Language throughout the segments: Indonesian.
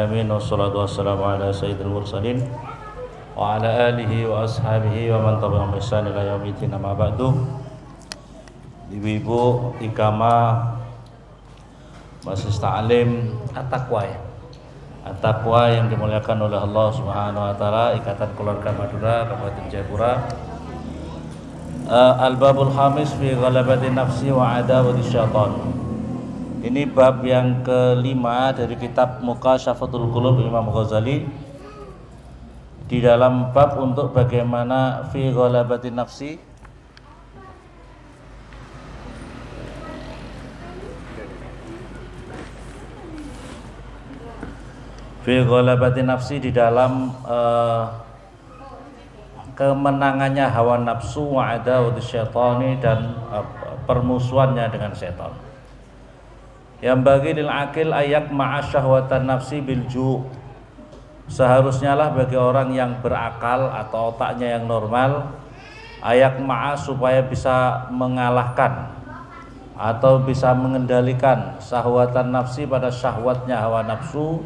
Amin wassalatu wassalamu ala sayyidil mursalin wa ala alihi wa ashabihi wa man tabi'ahum bi ihsan ila yaumil amma ba'du. Ibu-ibu ikama majelis ta'lim at-taqwa ya. At-taqwa yang dimuliakan oleh Allah Subhanahu wa taala, Ikatan Keluarga Madura Kabupaten Jayapura. Al-babul khamis fi ghalabati nafsi wa adawati syaitan. Ini bab yang kelima dari kitab Muqashafatul Qulub Imam Ghazali. Di dalam bab untuk bagaimana fi ghalabati nafsi, di dalam kemenangannya hawa nafsu wa adawati syaitani dan permusuhannya dengan setan. Yang bagi lil akil ayak ma'asyahwatan nafsi bil ju'. Seharusnya lah bagi orang yang berakal atau otaknya yang normal, ayak ma'a supaya bisa mengalahkan atau bisa mengendalikan syahwatan nafsi pada syahwatnya hawa nafsu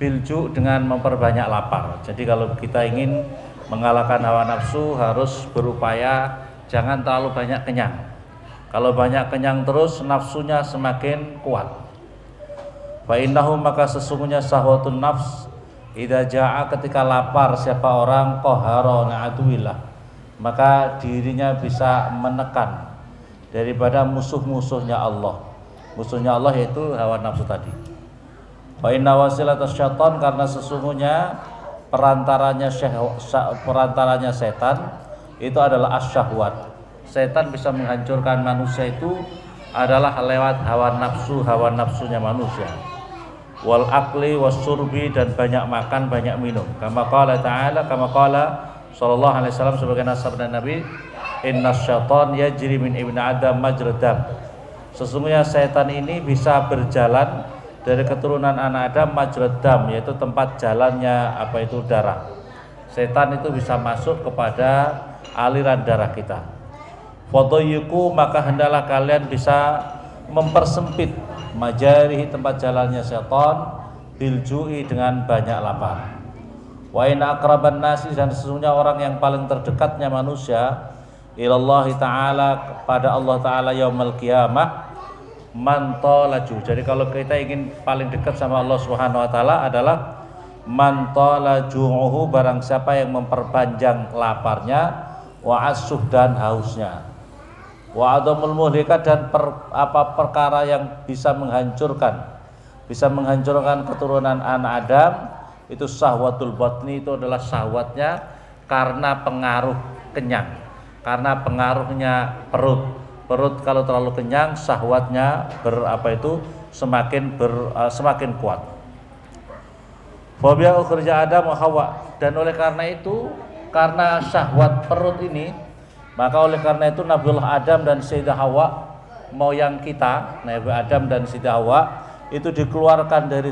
bil ju' dengan memperbanyak lapar. Jadi kalau kita ingin mengalahkan hawa nafsu harus berupaya jangan terlalu banyak kenyang. Kalau banyak kenyang terus nafsunya semakin kuat. Fa innahu maka sesungguhnya syahwatun nafs idza jaa ketika lapar siapa orang qahara na'atuillah, maka dirinya bisa menekan daripada musuh-musuhnya Allah. Musuhnya Allah yaitu hawa nafsu tadi. Fa inna wasilatas syaitan karena sesungguhnya perantaranya setan itu adalah asyahwat. Setan bisa menghancurkan manusia itu adalah lewat hawa nafsunya manusia. Wal akli was surbi, dan banyak makan, banyak minum. Kama qala ta'ala, kama qala sallallahu alaihi wasallam sebagai sabda Nabi, innas syaitan yajri min ibni adam majrad dam. Sesungguhnya setan ini bisa berjalan dari keturunan anak Adam majrad dam, yaitu tempat jalannya darah. Setan itu bisa masuk kepada aliran darah kita. Fadayyiqu maka hendaklah kalian bisa mempersempit majarihi tempat jalannya setan bilju'i dengan banyak lapar. Wa inna aqraban nasi, dan sesungguhnya orang yang paling terdekatnya manusia ilallahi ta'ala kepada Allah ta'ala yaumul qiyamah man talaju. Jadi kalau kita ingin paling dekat sama Allah Subhanahu wa taala adalah man talaju'uhu, barang siapa yang memperpanjang laparnya, wa asuh dan hausnya, wa adamul muhlikat, dan perkara yang bisa menghancurkan keturunan anak Adam itu syahwatul batni, itu adalah syahwatnya karena pengaruh kenyang, karena pengaruhnya perut kalau terlalu kenyang syahwatnya semakin kuat. Fobia ukhrijah Adam wa Hawa, dan oleh karena itu, karena syahwat perut ini, maka oleh karena itu Nabiullah Adam dan Sayyidah Hawa, moyang kita, Nabi Adam dan Sayyidah Hawa itu dikeluarkan dari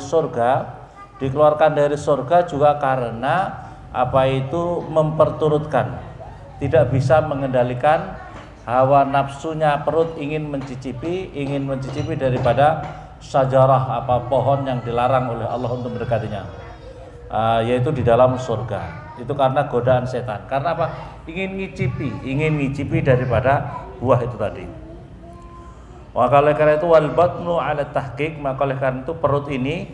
surga juga karena memperturutkan, tidak bisa mengendalikan hawa nafsunya perut, ingin mencicipi daripada syajarah pohon yang dilarang oleh Allah untuk mendekatinya, yaitu di dalam surga. Itu karena godaan setan. Karena apa? Ingin ngicipi daripada buah itu tadi. Maka oleh karena itu wal batnu ala tahqiq, maka oleh karena itu perut ini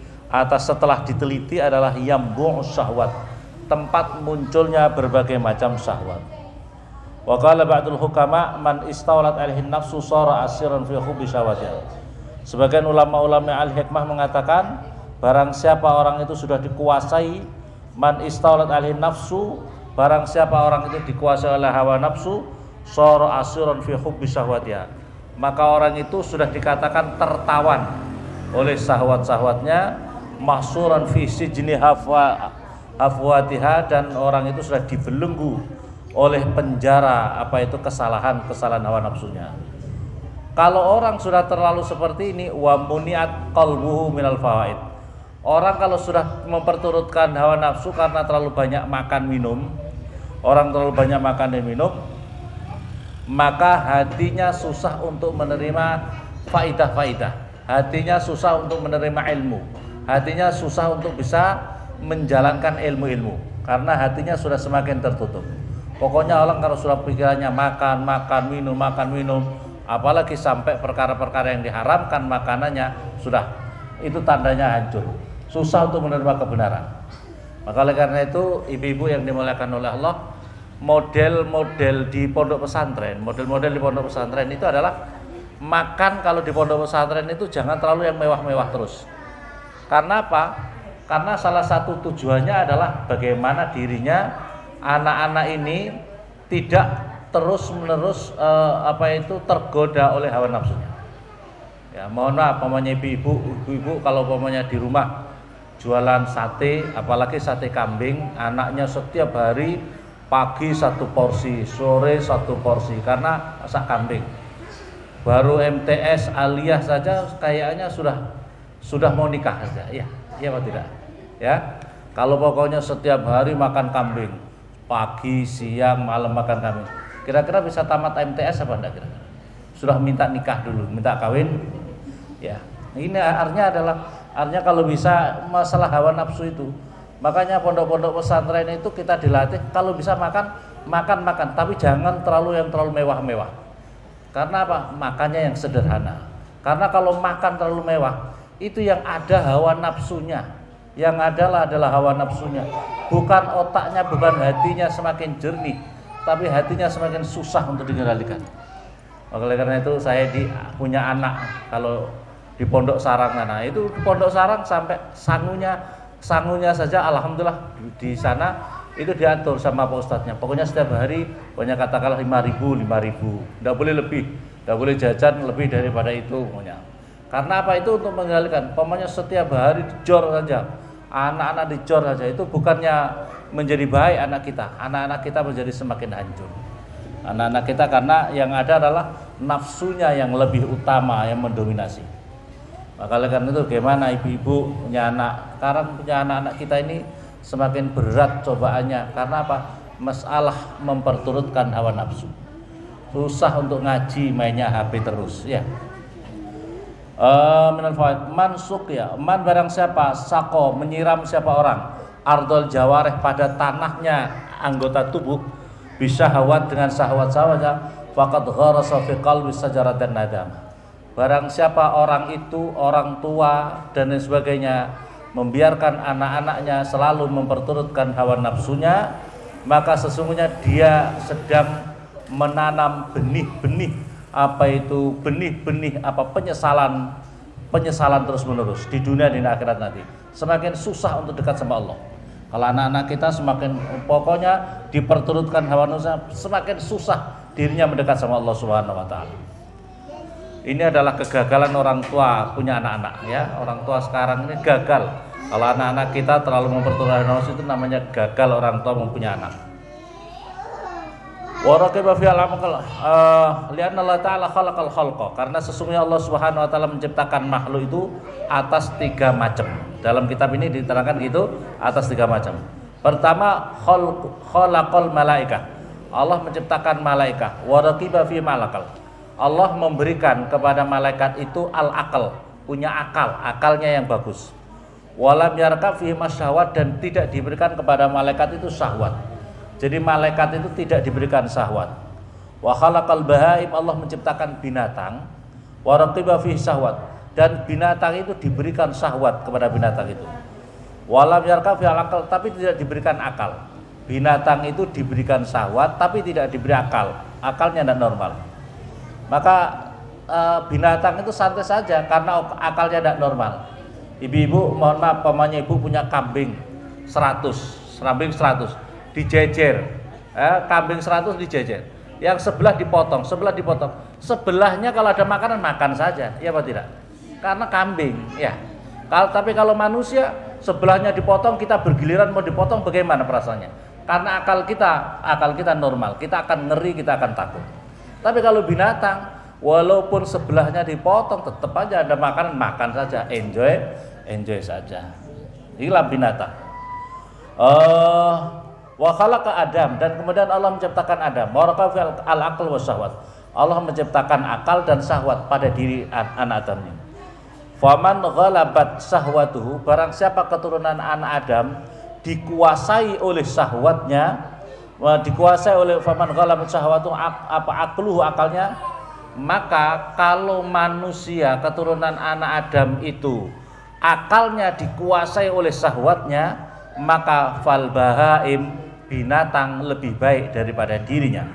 setelah diteliti adalah yambu'us syahwat, tempat munculnya berbagai macam syahwat. Wa qala ba'dul hukama man istawlat alaihi nafsu sara asiran fi hubbi syahwatiha. Sebagian ulama-ulama al-hikmah mengatakan barang siapa orang itu sudah dikuasai, man istawlat alaihi nafsu, barang siapa orang itu dikuasai oleh hawa nafsu, sara asiran fi hubbi syahwatiha, maka orang itu sudah dikatakan tertawan oleh syahwat-syahwatnya, mahsuran fi sijni hafwatiha, dan orang itu sudah dibelenggu oleh penjara kesalahan hawa nafsunya. Kalau orang sudah terlalu seperti ini, wa muniat qalbuhu minal fawaid. Orang kalau sudah memperturutkan hawa nafsu karena terlalu banyak makan minum, maka hatinya susah untuk menerima faidah-faidah. Hatinya susah untuk menerima ilmu. hatinya susah untuk bisa menjalankan ilmu-ilmu karena hatinya sudah semakin tertutup. Pokoknya orang kalau sudah pikirannya makan, makan, minum, apalagi sampai perkara-perkara yang diharamkan makanannya, sudah itu tandanya hancur, susah untuk menerima kebenaran. Maka oleh karena itu ibu-ibu yang dimuliakan oleh Allah, model-model di pondok pesantren, model-model di pondok pesantren itu adalah makan. Kalau di pondok pesantren itu jangan terlalu yang mewah-mewah terus. Karena apa? Karena salah satu tujuannya adalah bagaimana dirinya anak-anak ini tidak terus-menerus tergoda oleh hawa nafsunya. Ya, mohon maaf, pokoknya ibu-ibu kalau pokoknya di rumah jualan sate, apalagi sate kambing, anaknya setiap hari pagi 1 porsi, sore 1 porsi karena masak kambing. Baru MTS aliyah saja kayaknya sudah mau nikah saja. Iya apa tidak? Ya. Kalau pokoknya setiap hari makan kambing, pagi, siang, malam makan kambing. Kira-kira bisa tamat MTS apa enggak kira-kira? Sudah minta nikah dulu, minta kawin. Ya. Ini artinya kalau bisa masalah hawa nafsu itu. Makanya pondok-pondok pesantren itu kita dilatih kalau bisa makan, tapi jangan terlalu mewah-mewah. Karena apa? Makannya yang sederhana. Karena kalau makan terlalu mewah, itu yang ada hawa nafsunya. Yang adalah hawa nafsunya. Bukan otaknya, bukan hatinya semakin jernih, tapi hatinya semakin susah untuk dikendalikan. Oleh karena itu saya punya anak kalau di Pondok Sarang sana. Itu di Pondok Sarang sampai sangunya saja alhamdulillah di sana itu diatur sama Pak Ustadznya. Pokoknya setiap hari pokoknya katakanlah 5.000. Enggak boleh lebih, enggak boleh jajan lebih daripada itu pokoknya. Karena apa? Itu untuk mengendalikan. Pokoknya setiap hari dijor saja. Anak-anak dijor saja. Itu bukannya menjadi baik anak kita. Anak-anak kita menjadi semakin hancur. Anak-anak kita karena yang ada adalah nafsunya yang lebih utama yang mendominasi. Maka oleh karena itu bagaimana ibu-ibu punya anak, sekarang punya anak-anak kita ini semakin berat cobaannya. Karena apa? Masalah memperturutkan hawa nafsu. Susah untuk ngaji, mainnya HP terus ya. Minal fawaid mansuk ya, man barang siapa sako menyiram siapa orang ardol jawareh pada tanahnya anggota tubuh bisa hawat dengan syahwat-syahwatnya faqad gharasa fi qalbi sajaratan nadam. Barang siapa orang itu, orang tua dan lain sebagainya membiarkan anak-anaknya selalu memperturutkan hawa nafsunya, maka sesungguhnya dia sedang menanam benih-benih penyesalan terus menerus di dunia dan di akhirat nanti. Semakin susah untuk dekat sama Allah. Kalau anak-anak kita semakin pokoknya diperturutkan hawa nafsunya, semakin susah dirinya mendekat sama Allah Subhanahu wa taala. Ini adalah kegagalan orang tua punya anak-anak ya. Orang tua sekarang ini gagal. Kalau anak-anak kita terlalu memperturutkan hawa nafsu itu namanya gagal orang tua mempunyai anak. Waraqiba fi al-amal lianna Allah taala khalaqal khalqa, karena sesungguhnya Allah Subhanahu wa taala menciptakan makhluk itu atas 3 macam. Dalam kitab ini diterangkan gitu, atas 3 macam. Pertama, khalaqal malaikah. Allah menciptakan malaikat. Waraqiba fi malakal. Allah memberikan kepada malaikat itu al-aqal, punya akal, akalnya yang bagus. Walam yarkab fi masyahwat, dan tidak diberikan kepada malaikat itu syahwat. Jadi malaikat itu tidak diberikan syahwat. Wa khalaqal bahaim, Allah menciptakan binatang. Wa raqiba fi syahwat, dan binatang itu diberikan syahwat kepada binatang itu. Walam yarkab fi akal, tapi tidak diberikan akal. Binatang itu diberikan syahwat tapi tidak diberi akal. Akalnya tidak normal. Maka binatang itu santai saja karena akalnya tidak normal. Ibu-ibu, mohon maaf, pamannya ibu punya kambing 100, dijejer, kambing 100 dijejer, yang sebelah dipotong, sebelahnya kalau ada makanan makan saja, ya apa tidak? Karena kambing, ya. Tapi kalau manusia sebelahnya dipotong, kita bergiliran mau dipotong, bagaimana perasaannya? Karena akal kita normal, kita akan ngeri, kita akan takut. Tapi kalau binatang, walaupun sebelahnya dipotong, tetap aja ada makanan, makan saja, enjoy saja. Inilah binatang. Wa khalaqa Adam, dan kemudian Allah menciptakan Adam. Waraqafil al-aql wa syahwat. Allah menciptakan akal dan syahwat pada diri anak Adam ini. Faman ghalabat syahwatuhu, barang siapa keturunan anak Adam dikuasai oleh syahwatnya, dikuasai oleh faman ghalabat syahwatuhu aqluhu, akalnya, maka kalau manusia keturunan anak Adam itu akalnya dikuasai oleh syahwatnya, maka fal bahaim, binatang lebih baik daripada dirinya.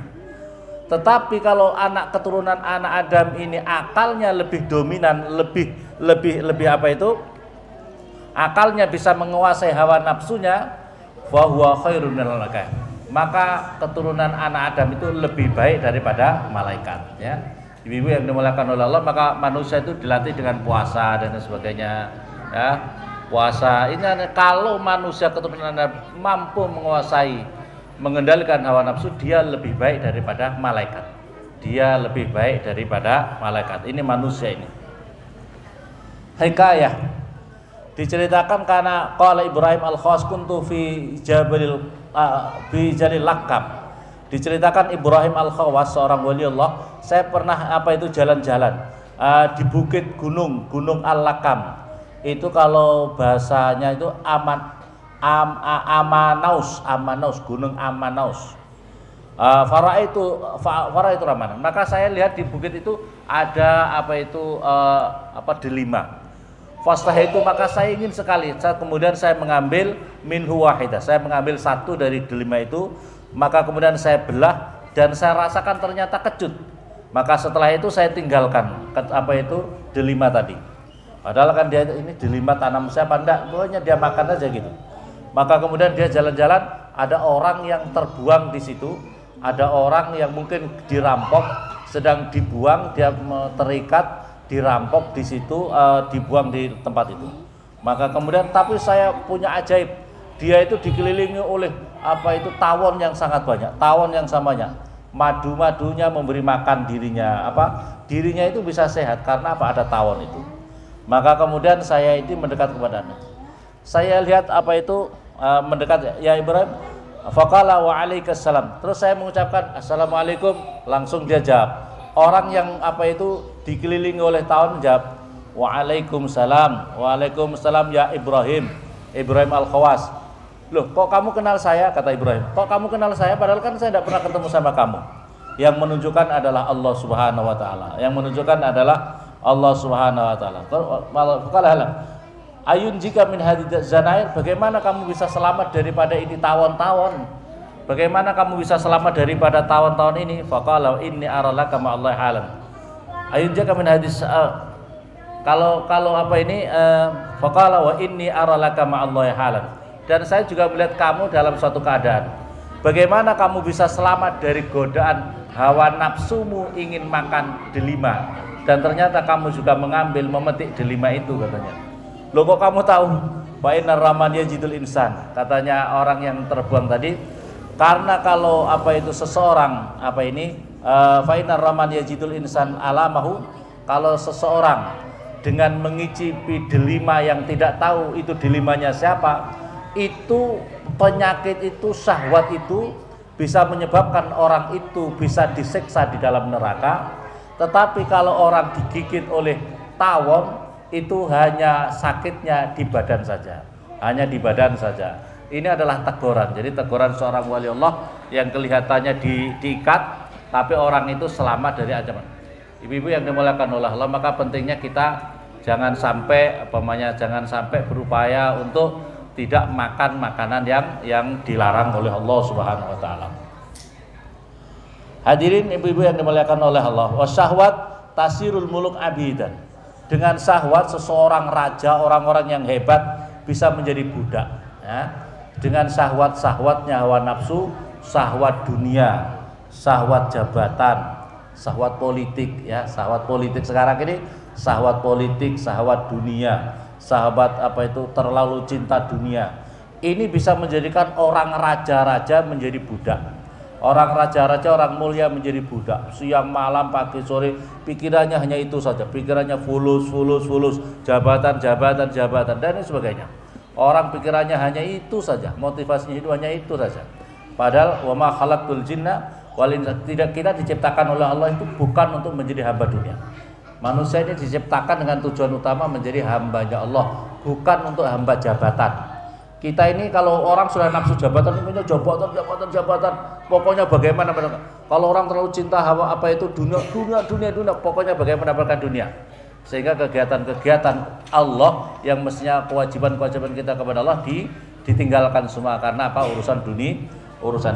Tetapi kalau anak keturunan anak Adam ini akalnya lebih dominan, lebih apa itu? Akalnya bisa menguasai hawa nafsunya, fa huwa khairun minal malaikah. Maka keturunan anak Adam itu lebih baik daripada malaikat, ya. Ibu-ibu yang dimuliakan oleh Allah, maka manusia itu dilatih dengan puasa dan sebagainya, ya. Puasa ini kalau manusia keturunan Adam mampu menguasai, mengendalikan hawa nafsu, dia lebih baik daripada malaikat. Dia lebih baik daripada malaikat. Ini manusia ini. Hikayah diceritakan karena qala Ibrahim al-Khawas kuntu fi Jalil Lakam. Diceritakan Ibrahim al-Khawas, seorang wali Allah, saya pernah jalan-jalan di bukit gunung Al-Lakam. Itu kalau bahasanya itu Amanaus, gunung Amanaus. Farah itu Ramadan. Maka saya lihat di bukit itu ada delima. Faslah itu, maka saya ingin sekali. Kemudian saya mengambil minhu wahidah. Saya mengambil satu dari delima itu. Maka kemudian saya belah dan saya rasakan ternyata kecut. Maka setelah itu saya tinggalkan delima tadi. Padahal kan dia ini delima tanam saya pandang, pokoknya dia makan aja gitu. Maka kemudian dia jalan-jalan, ada orang yang terbuang di situ, ada orang yang mungkin dirampok, sedang dibuang, dia terikat, dirampok di situ, dibuang di tempat itu. Maka kemudian, tapi saya punya ajaib, dia itu dikelilingi oleh tawon yang sangat banyak, tawon yang samanya, madu-madunya memberi makan dirinya, dirinya itu bisa sehat karena ada tawon itu. Maka kemudian saya itu mendekat kepadanya. Saya lihat mendekat, ya Ibrahim, faqala wa alaikassalam. Terus saya mengucapkan assalamualaikum, langsung dia jawab. Orang yang dikelilingi oleh tawon jawab waalaikumsalam, waalaikumsalam ya Ibrahim al-Khawas. Loh, kok kamu kenal saya? Kata Ibrahim, kok kamu kenal saya? Padahal kan saya tidak pernah ketemu sama kamu. Yang menunjukkan adalah Allah Subhanahu wa taala. Yang menunjukkan adalah Allah Subhanahu wa taala. Faqala ayun jika min hadid zanair, bagaimana kamu bisa selamat daripada ini tawon-tawon? Bagaimana kamu bisa selamat daripada tawon-tawon ini? Faqala inni aralaka ma Allah halan. Ayun jika min hadis faqala wa inni aralaka ma Allah halan. Dan saya juga melihat kamu dalam suatu keadaan. Bagaimana kamu bisa selamat dari godaan hawa nafsumu ingin makan delima, dan ternyata kamu juga memetik delima itu, katanya. Loh, kok kamu tahu? Fa innar raman yajidul insan, katanya orang yang terbuang tadi, karena kalau seseorang fa innar raman yajidul insan alamahu, kalau seseorang dengan mengicipi delima yang tidak tahu itu delimanya siapa, itu penyakit itu, syahwat itu bisa menyebabkan orang itu bisa disiksa di dalam neraka. Tetapi kalau orang digigit oleh tawon, itu hanya sakitnya di badan saja, hanya di badan saja. Ini adalah teguran. Jadi teguran seorang wali Allah yang kelihatannya diikat, tapi orang itu selamat dari ancaman. Ibu-ibu yang dimuliakan oleh Allah, maka pentingnya kita jangan sampai berupaya untuk tidak makan makanan yang dilarang oleh Allah Subhanahu wa taala. Hadirin ibu-ibu yang dimuliakan oleh Allah, wasyahwat tasirul muluk abidan. Dengan syahwat seseorang raja, orang-orang yang hebat bisa menjadi budak, ya. Dengan syahwatnya hawa nafsu, syahwat dunia, syahwat jabatan, syahwat politik, ya, syahwat politik sekarang ini, syahwat politik, syahwat dunia, syahwat terlalu cinta dunia. Ini bisa menjadikan orang raja-raja menjadi budak. Orang raja-raja, orang mulia menjadi budak. Siang malam, pagi sore, pikirannya hanya itu saja. Pikirannya fulus, jabatan, dan sebagainya. Orang pikirannya hanya itu saja. Motivasinya itu hanya itu saja. Padahal wa ma khalaqtul jinna wal insa, tidak, kita diciptakan oleh Allah itu bukan untuk menjadi hamba dunia. Manusia ini diciptakan dengan tujuan utama menjadi hambanya Allah, bukan untuk hamba jabatan. Kita ini kalau orang sudah nafsu jabatan, ini jabatan, pokoknya bagaimana. Kalau orang terlalu cinta hawa apa itu dunia, pokoknya bagaimana mendapatkan dunia. Sehingga kegiatan-kegiatan Allah yang mestinya kewajiban-kewajiban kita kepada Allah ditinggalkan semua karena apa? Urusan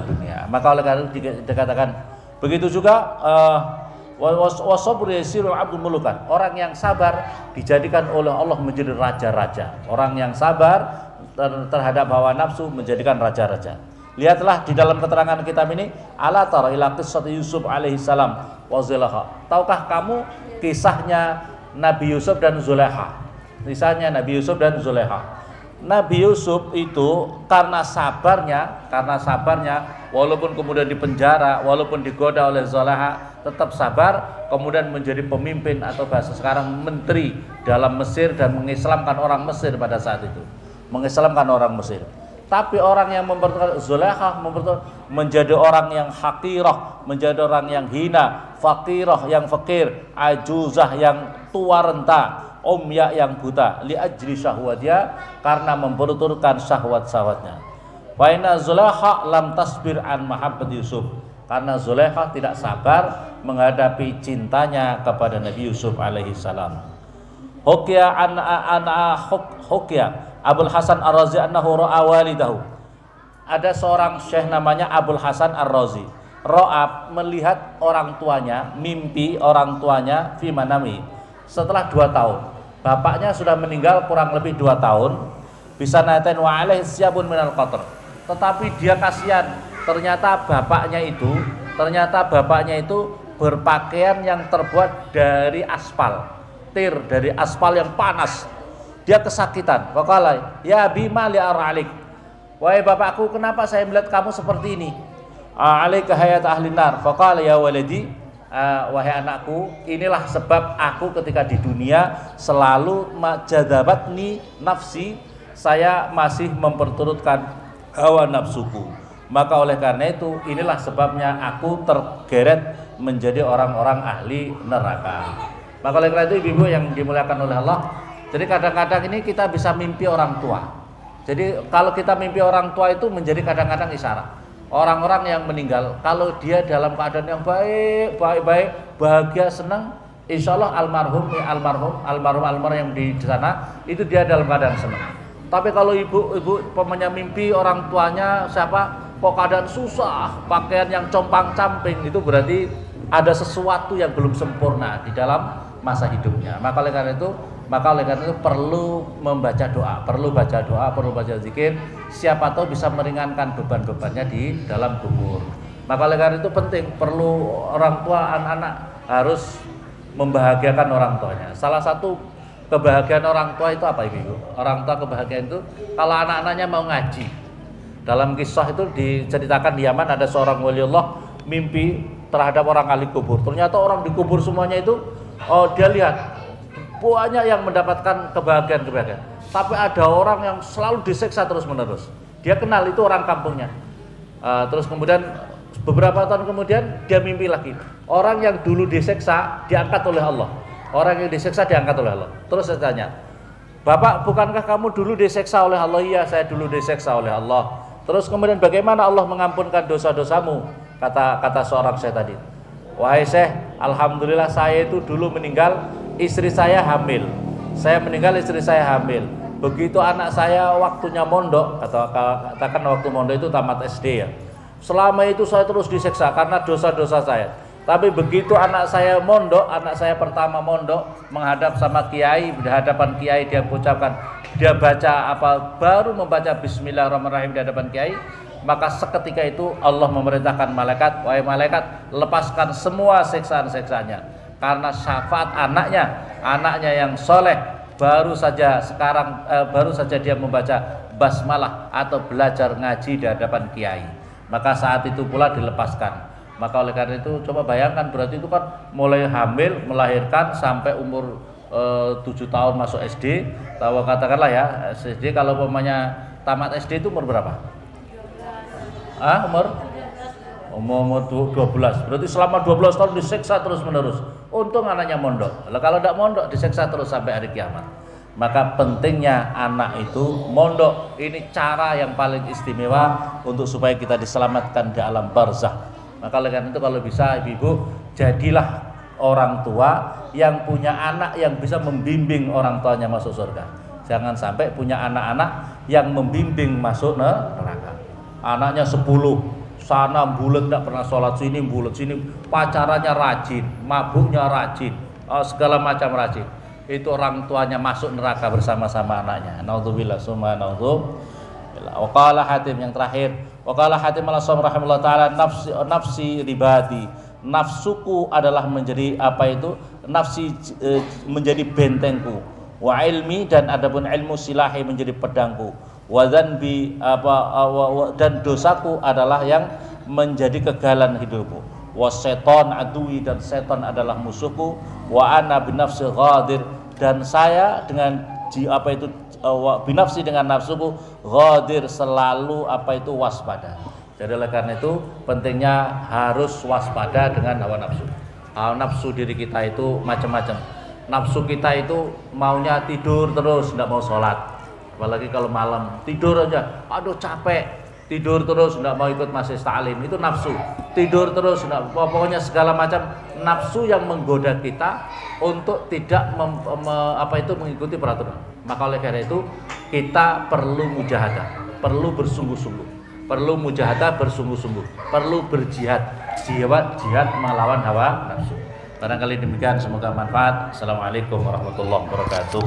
dunia. Maka oleh karena itu dikatakan begitu juga wasabru yasirul abdul mulukan. Orang yang sabar dijadikan oleh Allah menjadi raja-raja. Orang yang sabar terhadap hawa nafsu menjadikan raja-raja. Lihatlah di dalam keterangan kitab ini, ala tara ila qissati Yusuf alaihi salam wa Zulaikha. Tahukah kamu kisahnya Nabi Yusuf dan Zulaikha? Kisahnya Nabi Yusuf dan Zulaikha. Nabi Yusuf itu karena sabarnya, walaupun kemudian dipenjara, walaupun digoda oleh Zulaikha, tetap sabar, kemudian menjadi pemimpin atau bahasa sekarang menteri dalam Mesir dan mengislamkan orang Mesir pada saat itu. Tapi orang yang mempertukarkan Zulaikha menjadi orang yang hakirah, menjadi orang yang hina, fakirah yang fakir, ajuzah yang tua renta, umya yang buta, li ajli syahwatnya, karena memperturutkan syahwat-syahwatnya. Wa inna Zulaikha lam tasbir an mahabbat Yusuf, karena Zulaikha tidak sabar menghadapi cintanya kepada Nabi Yusuf alaihi salam. Hukia Abul Hasan Ar-Razi annahu ra'a walidahu. Ada seorang syekh namanya Abul Hasan Ar-Razi. Ra'a melihat orang tuanya, mimpi orang tuanya fi manami. Setelah 2 tahun. Bapaknya sudah meninggal kurang lebih 2 tahun. Bisa naten wa alaihi syabun minal qatr. Tetapi dia kasihan, ternyata bapaknya itu berpakaian yang terbuat dari aspal. Dari aspal yang panas. Dia kesakitan. Faqala ya bima li ar'alik. Wahai bapakku, kenapa saya melihat kamu seperti ini? Alaika hayat ahli nar. Faqala ya waladi, wahai anakku, inilah sebab aku ketika di dunia selalu jadabatni nafsi, saya masih memperturutkan hawa nafsuku. Maka oleh karena itu, inilah sebabnya aku tergeret menjadi orang-orang ahli neraka. Maka oleh karena itu ibu-ibu yang dimuliakan oleh Allah, jadi kadang-kadang ini kita bisa mimpi orang tua. Jadi kalau kita mimpi orang tua itu menjadi kadang-kadang isyarat. Orang-orang yang meninggal, kalau dia dalam keadaan yang baik, bahagia, senang, insya Allah almarhum yang di sana itu dia dalam keadaan senang. Tapi kalau ibu pemanya mimpi orang tuanya siapa, kok keadaan susah, pakaian yang compang-camping, itu berarti ada sesuatu yang belum sempurna di dalam masa hidupnya. Maka oleh karena itu perlu membaca doa, perlu baca zikir. Siapa tahu bisa meringankan beban-bebannya di dalam kubur. Maka oleh karena itu penting, perlu orang tua, anak-anak harus membahagiakan orang tuanya. Salah satu kebahagiaan orang tua itu apa ibu? Orang tua kebahagiaan itu kalau anak-anaknya mau ngaji. Dalam kisah itu diceritakan di Yaman ada seorang waliullah mimpi terhadap orang ahli kubur. Ternyata orang di kubur semuanya itu dia lihat banyak yang mendapatkan kebahagiaan. Tapi ada orang yang selalu disiksa terus-menerus. Dia kenal itu orang kampungnya. Terus kemudian beberapa tahun kemudian dia mimpi lagi. Orang yang dulu disiksa diangkat oleh Allah. Orang yang disiksa diangkat oleh Allah. Terus saya tanya, Bapak, bukankah kamu dulu disiksa oleh Allah? Iya, saya dulu disiksa oleh Allah. Terus kemudian bagaimana Allah mengampunkan dosa-dosamu? Kata seorang syekh tadi. Wahai syekh, alhamdulillah saya itu dulu meninggal, istri saya hamil. Saya meninggal, istri saya hamil. Begitu anak saya waktunya mondok, katakan waktu mondok itu tamat SD ya. Selama itu saya terus disiksa karena dosa-dosa saya. Tapi begitu anak saya mondok, anak saya pertama mondok, menghadap sama kiai, di hadapan kiai dia ucapkan, dia baca baru membaca Bismillahirrahmanirrahim di hadapan kiai, maka seketika itu Allah memerintahkan malaikat, wahai malaikat, lepaskan semua siksaan-siksaannya. Karena syafaat anaknya yang soleh, baru saja dia membaca basmalah atau belajar ngaji di hadapan kiai. Maka saat itu pula dilepaskan. Maka oleh karena itu coba bayangkan, berarti itu kan mulai hamil, melahirkan sampai umur 7 tahun masuk SD. Tahu katakanlah ya, SD kalau umpamanya tamat SD itu umur berapa? Umur umur 12, berarti selama 12 tahun disiksa terus menerus. Untung anaknya mondok. Kalau tidak mondok disiksa terus sampai hari kiamat. Maka pentingnya anak itu mondok. Ini cara yang paling istimewa untuk supaya kita diselamatkan di alam barzakh. Maka oleh karena itu kalau bisa ibu-ibu, jadilah orang tua yang punya anak yang bisa membimbing orang tuanya masuk surga. Jangan sampai punya anak-anak yang membimbing masuk neraka. Anaknya 10, sana bulat tidak pernah sholat, sini bulat, sini pacarannya rajin, mabuknya rajin, segala macam rajin. Itu orang tuanya masuk neraka bersama-sama anaknya. Naudzubillah summa naudzubillah. Waqala Hatim yang terakhir, waqala Hatim al-Asam rahimahullah taala, nafsi ribadi, nafsuku adalah menjadi apa itu? Nafsi menjadi bentengku. Wa ilmi, dan adapun ilmu silahi menjadi pedangku. Wa dzanbi dan dosaku adalah yang menjadi kegalan hidupku. Wa seton adui, dan seton adalah musuhku. Wa ana binafsi ghadir, dan saya dengan binafsi dengan nafsuku ghadir, selalu apa itu waspada. Jadi oleh karena itu pentingnya harus waspada dengan hawa nafsu. Hawa nafsu diri kita itu macam-macam. Nafsu kita itu maunya tidur terus, tidak mau sholat. Apalagi kalau malam tidur aja, aduh capek, tidur terus, tidak mau ikut majelis ta'lim, itu nafsu. Tidur terus, pokoknya segala macam nafsu yang menggoda kita untuk tidak mengikuti peraturan. Maka oleh karena itu kita perlu mujahadah, perlu bersungguh-sungguh, perlu mujahadah bersungguh-sungguh, perlu berjihad, jihad melawan hawa nafsu. Barangkali demikian, semoga manfaat. Assalamualaikum warahmatullahi wabarakatuh.